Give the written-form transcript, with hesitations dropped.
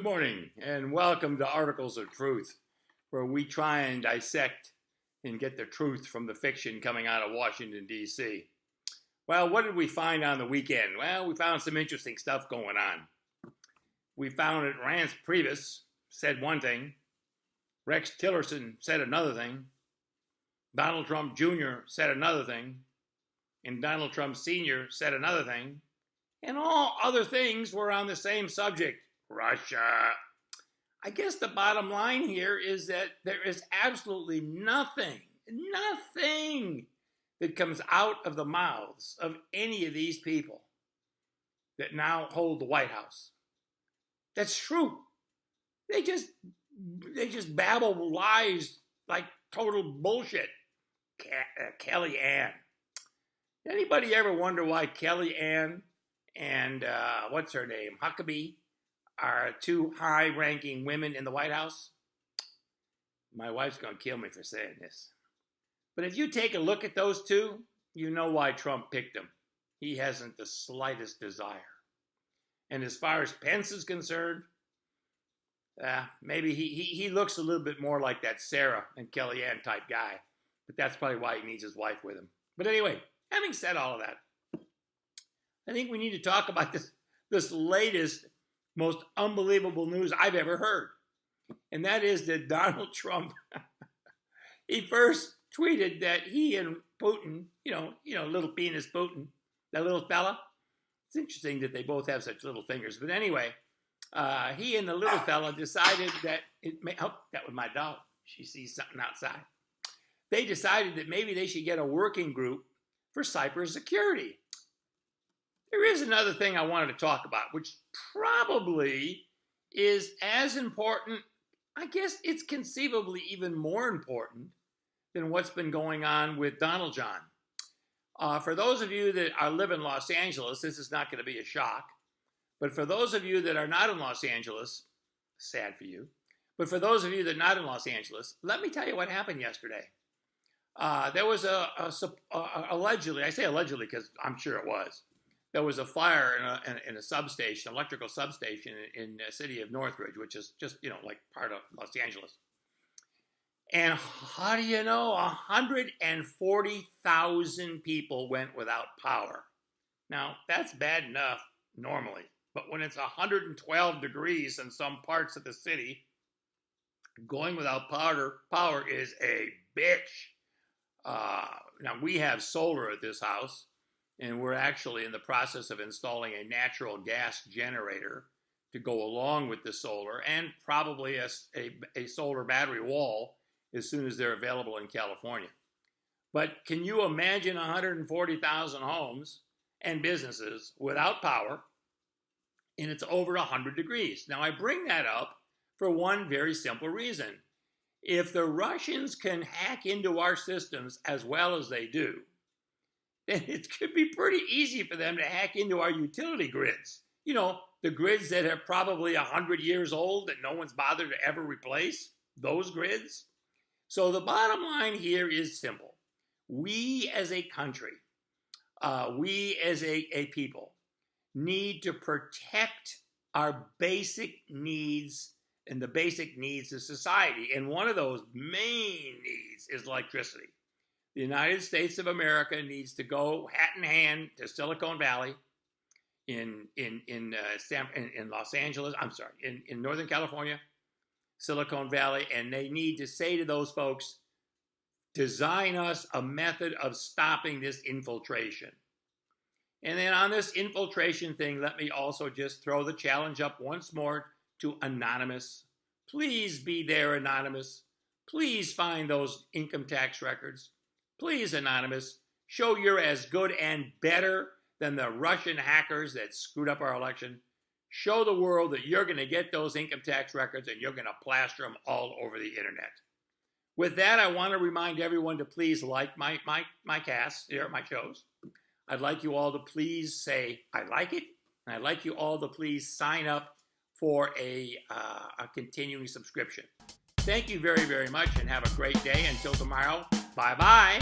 morning, and welcome to Articles of Truth, where we try and dissect and get the truth from the fiction coming out of Washington, D.C. Well, what did we find on the weekend? Well, we found some interesting stuff going on. We found that Reince Priebus said one thing, Rex Tillerson said another thing, Donald Trump Jr. said another thing, and Donald Trump Sr. said another thing, and all other things were on the same subject, Russia. I guess the bottom line here is that there is absolutely nothing that comes out of the mouths of any of these people that now hold the White House that's true. They just babble lies like total bullshit. Kellyanne. Anybody ever wonder why Kellyanne and what's her name, Huckabee, are two high-ranking women in the White House? My wife's going to kill me for saying this. But if you take a look at those two, you know why Trump picked them. He hasn't the slightest desire. And as far as Pence is concerned, maybe he looks a little bit more like that Sarah and Kellyanne type guy. But that's probably why he needs his wife with him. But anyway, having said all of that, I think we need to talk about this latest, most unbelievable news I've ever heard. And that is that Donald Trump, he first tweeted that he and Putin, you know, little penis Putin, that little fella. It's interesting that they both have such little fingers. But anyway, he and the little fella decided that that was my dog. She sees something outside. They decided that maybe they should get a working group for cybersecurity. There is another thing I wanted to talk about, which probably is as important, I guess it's conceivably even more important than what's been going on with Donald John. For those of you that live in Los Angeles, this is not going to be a shock. But for those of you that are not in Los Angeles, sad for you. But for those of you that are not in Los Angeles, let me tell you what happened yesterday. There was allegedly, I say allegedly because I'm sure it was, there was a fire in a substation, electrical substation in the city of Northridge, which is just, like part of Los Angeles. And how do you know? 140,000 people went without power. Now, that's bad enough normally. But when it's 112 degrees in some parts of the city, going without power is a bitch. Now, we have solar at this house, and we're actually in the process of installing a natural gas generator to go along with the solar, and probably a solar battery wall as soon as they're available in California. But can you imagine 140,000 homes and businesses without power, and it's over 100 degrees? Now, I bring that up for one very simple reason. If the Russians can hack into our systems as well as they do, then it could be pretty easy for them to hack into our utility grids. The grids that are probably 100 years old that no one's bothered to ever replace, those grids. So the bottom line here is simple. We as a country, we as a people, need to protect our basic needs and the basic needs of society. And one of those main needs is electricity. The United States of America needs to go hat in hand to Silicon Valley in Los Angeles, in Northern California, Silicon Valley, and they need to say to those folks, design us a method of stopping this infiltration. And then on this infiltration thing, let me also just throw the challenge up once more to Anonymous. Please be there, Anonymous. Please find those income tax records. Please, Anonymous, show you're as good and better than the Russian hackers that screwed up our election. Show the world that you're going to get those income tax records and you're going to plaster them all over the internet. With that, I want to remind everyone to please like my cast here, my shows. I'd like you all to please say, I like it. And I'd like you all to please sign up for a continuing subscription. Thank you very, very much and have a great day. Until tomorrow, bye-bye.